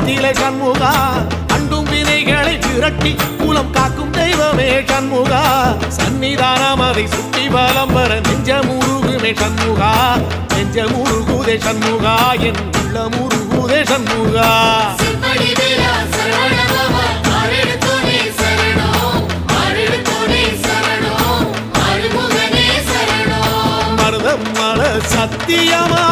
குலத்திலே சண்முகா அண்டும் வினைகளை விரட்டி குலம் காக்கும் தெய்வமே சண்முகா சன்னிதானம் அதை சுற்றி பலம் வர நெஞ்சமுருகுமே சண்முகா நெஞ்சமுருகுதே சண்முகா என் உள்ளமுருகுதே சண்முகா மருதம் மல சத்தியமா